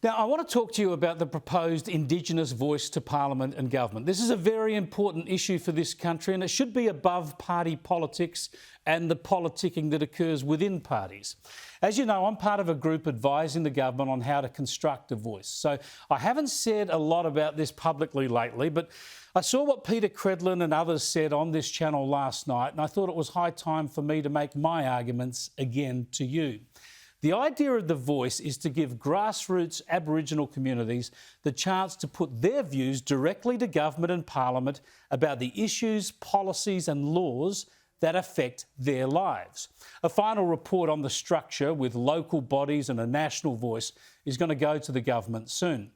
Now, I want to talk to you about the proposed Indigenous Voice to Parliament and Government. This is a very important issue for this country, and it should be above party politics and the politicking that occurs within parties. As you know, I'm part of a group advising the government on how to construct a voice. So I haven't said a lot about this publicly lately, but I saw what Peter Credlin and others said on this channel last night, and I thought it was high time for me to make my arguments again to you. The idea of the voice is to give grassroots Aboriginal communities the chance to put their views directly to government and parliament about the issues, policies and laws that affect their lives. A final report on the structure with local bodies and a national voice is going to go to the government soon.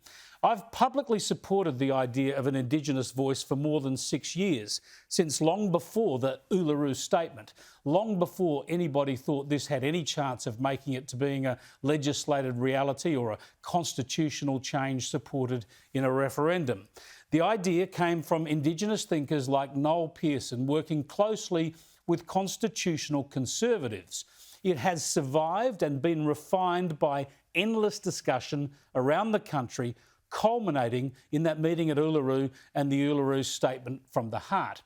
I've publicly supported the idea of an Indigenous voice for more than 6 years, since long before the Uluru Statement, long before anybody thought this had any chance of making it to being a legislated reality or a constitutional change supported in a referendum. The idea came from Indigenous thinkers like Noel Pearson, working closely with constitutional conservatives. It has survived and been refined by endless discussion around the country, culminating in that meeting at Uluru and the Uluru Statement from the Heart.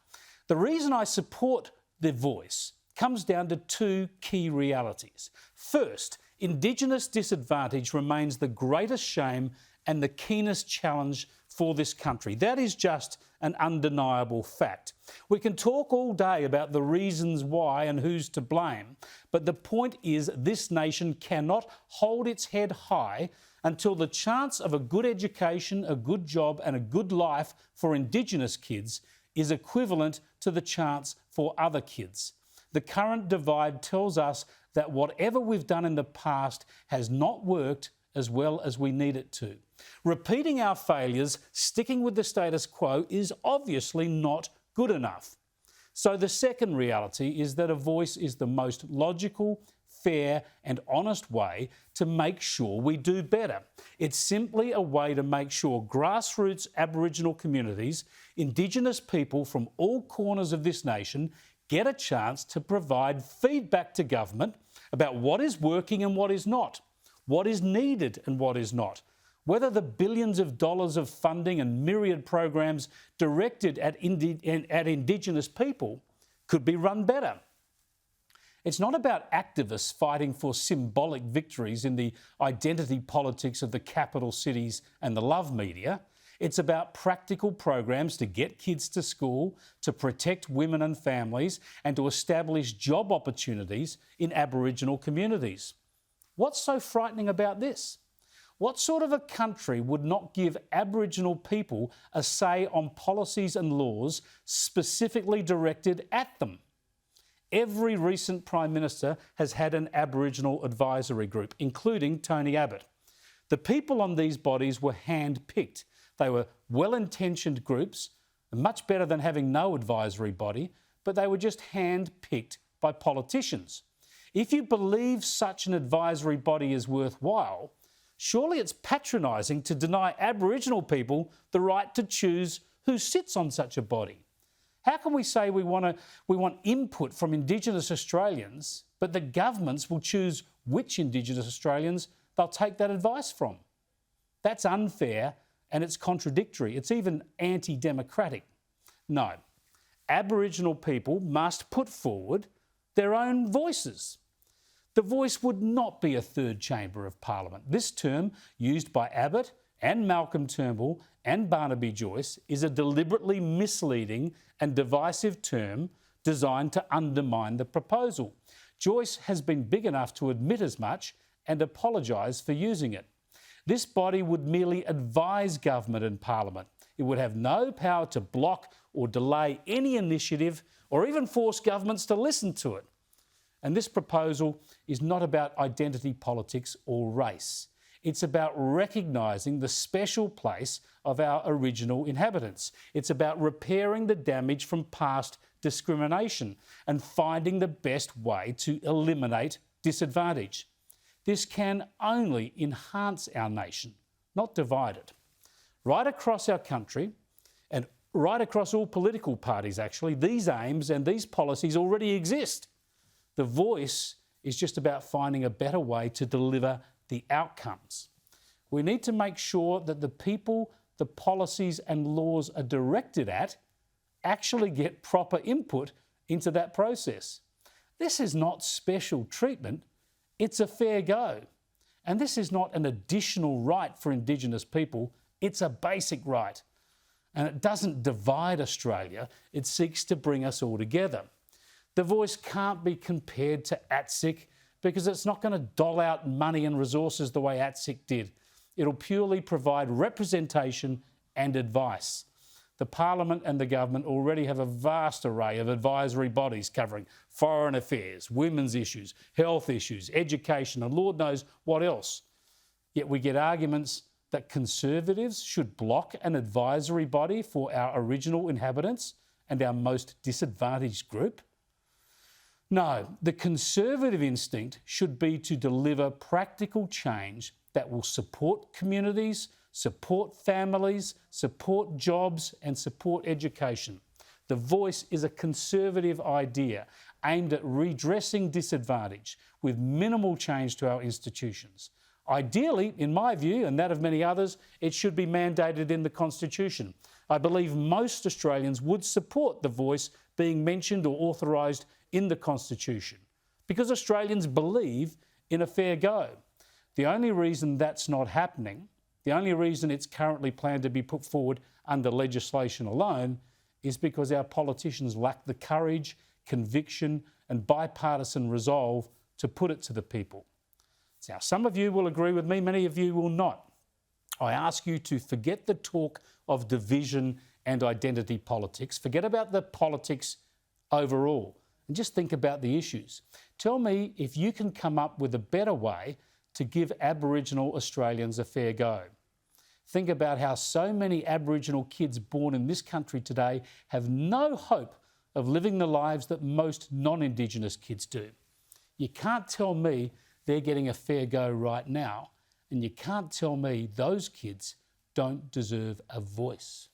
The reason I support the voice comes down to two key realities. First, Indigenous disadvantage remains the greatest shame and the keenest challenge for this country. That is just an undeniable fact. We can talk all day about the reasons why and who's to blame, but the point is this nation cannot hold its head high until the chance of a good education, a good job and a good life for Indigenous kids is equivalent to the chance for other kids. The current divide tells us that whatever we've done in the past has not worked as well as we need it to. Repeating our failures, sticking with the status quo is obviously not good enough. So the second reality is that a voice is the most logical, fair and honest way to make sure we do better. It's simply a way to make sure grassroots Aboriginal communities, Indigenous people from all corners of this nation, get a chance to provide feedback to government about what is working and what is not, what is needed and what is not, whether the billions of dollars of funding and myriad programs directed at Indigenous people could be run better. It's not about activists fighting for symbolic victories in the identity politics of the capital cities and the love media. It's about practical programs to get kids to school, to protect women and families, and to establish job opportunities in Aboriginal communities. What's so frightening about this? What sort of a country would not give Aboriginal people a say on policies and laws specifically directed at them? Every recent Prime Minister has had an Aboriginal advisory group, including Tony Abbott. The people on these bodies were hand-picked. They were well-intentioned groups, much better than having no advisory body, but they were just hand-picked by politicians. If you believe such an advisory body is worthwhile, surely it's patronising to deny Aboriginal people the right to choose who sits on such a body. How can we say we want input from Indigenous Australians, but the governments will choose which Indigenous Australians they'll take that advice from? That's unfair and it's contradictory. It's even anti-democratic. No, Aboriginal people must put forward their own voices. The voice would not be a third chamber of Parliament. This term, used by Abbott and Malcolm Turnbull and Barnaby Joyce, is a deliberately misleading and divisive term designed to undermine the proposal. Joyce has been big enough to admit as much and apologise for using it. This body would merely advise government and Parliament. It would have no power to block or delay any initiative or even force governments to listen to it. And this proposal is not about identity politics or race. It's about recognising the special place of our original inhabitants. It's about repairing the damage from past discrimination and finding the best way to eliminate disadvantage. This can only enhance our nation, not divide it. Right across our country, and right across all political parties actually, these aims and these policies already exist. The voice is just about finding a better way to deliver the outcomes. We need to make sure that the people the policies and laws are directed at actually get proper input into that process. This is not special treatment, it's a fair go. And this is not an additional right for Indigenous people, it's a basic right. And it doesn't divide Australia, it seeks to bring us all together. The Voice can't be compared to ATSIC because it's not going to dole out money and resources the way ATSIC did. It'll purely provide representation and advice. The Parliament and the government already have a vast array of advisory bodies covering foreign affairs, women's issues, health issues, education, and Lord knows what else. Yet we get arguments that Conservatives should block an advisory body for our Aboriginal inhabitants and our most disadvantaged group. No, the Conservative instinct should be to deliver practical change that will support communities, support families, support jobs and support education. The Voice is a conservative idea aimed at redressing disadvantage with minimal change to our institutions. Ideally, in my view and that of many others, it should be mandated in the Constitution. I believe most Australians would support the Voice being mentioned or authorised in the Constitution because Australians believe in a fair go. The only reason that's not happening, the only reason it's currently planned to be put forward under legislation alone is because our politicians lack the courage, conviction and bipartisan resolve to put it to the people. Now, some of you will agree with me, many of you will not. I ask you to forget the talk of division and identity politics. Forget about the politics overall and just think about the issues. Tell me if you can come up with a better way to give Aboriginal Australians a fair go. Think about how so many Aboriginal kids born in this country today have no hope of living the lives that most non-Indigenous kids do. You can't tell me they're getting a fair go right now, and you can't tell me those kids don't deserve a voice.